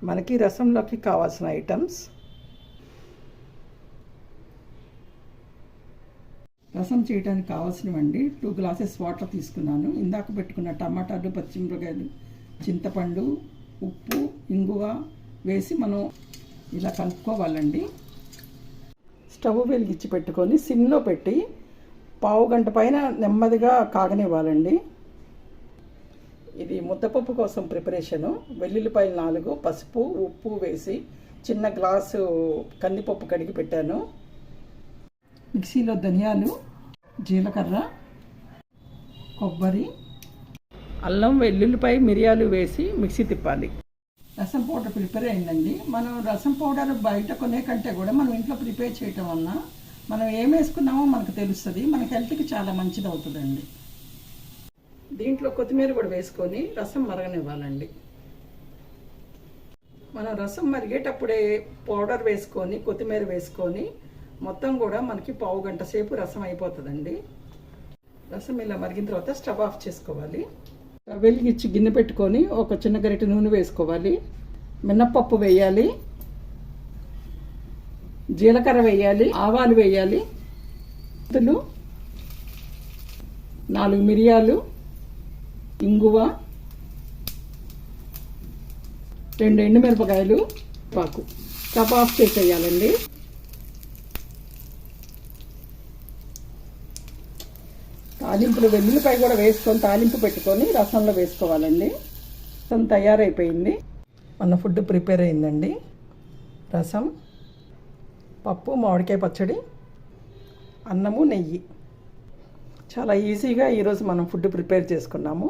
మనకి రసంలోకి కావాల్సిన ఐటమ్స్: రసం చేయడానికి కావాల్సినవండి 2 గ్లాసెస్ వాటర్ తీసుకున్నాను. ఇందాక పెట్టుకున్న టమాటాలు, పచ్చిమిరపకాయలు, చింతపండు, ఉప్పు, ఇంగువ వేసి మనం ఇలా కలుపుకోవాలండి. స్టవ్ వెలిగించి పెట్టుకొని సిమ్లో పెట్టి పావు గంట పైన నెమ్మదిగా కాగనివ్వాలండి. ఇది ముద్దపప్పు కోసం ప్రిపరేషను. వెల్లుల్లిపాయలు 4, పసుపు, ఉప్పు వేసి చిన్న గ్లాసు కందిపప్పు కడిగి పెట్టాను. మిక్సీలో ధనియాలు, జీలకర్ర, కొబ్బరి, అల్లం, వెల్లుల్లిపాయ, మిరియాలు వేసి మిక్సీ తిప్పాలి. రసం పౌడర్ ప్రిపేర్ అయిందండి. మనం రసం పౌడర్ బయట కొనే కంటే కూడా మనం ఇంట్లో ప్రిపేర్ చేయటం వలన మనం ఏం వేసుకున్నామో మనకు తెలుస్తుంది. మన హెల్త్కి చాలా మంచిది అవుతుందండి. దీంట్లో కొత్తిమీర కూడా వేసుకొని రసం మరగనివ్వాలండి. మనం రసం మరిగేటప్పుడే పౌడర్ వేసుకొని కొత్తిమీర వేసుకొని మొత్తం కూడా మనకి పావు గంట సేపు రసం అయిపోతుందండి. రసం ఇలా మరిగిన తర్వాత స్టవ్ ఆఫ్ చేసుకోవాలి. వెలిగించి గిన్నె పెట్టుకొని ఒక చిన్న గరిటె నూనె వేసుకోవాలి. మినప్పప్పు వేయాలి, జీలకర్ర వేయాలి, ఆవాలు వేయాలి, 4 మిరియాలు, ఇంగువ, 2 ఎండుమిరపకాయలు, పాకు. Stove off చేసేయాలండి. తాలింపులు వెల్లుల్లిపాయ కూడా వేసుకొని తాలింపు పెట్టుకొని రసంలో వేసుకోవాలండి. రసం తయారైపోయింది. మన ఫుడ్ ప్రిపేర్ అయిందండి. రసం, పప్పు, మామిడికాయ పచ్చడి, అన్నము, నెయ్యి. చాలా ఈజీగా ఈరోజు మనం ఫుడ్ ప్రిపేర్ చేసుకున్నాము.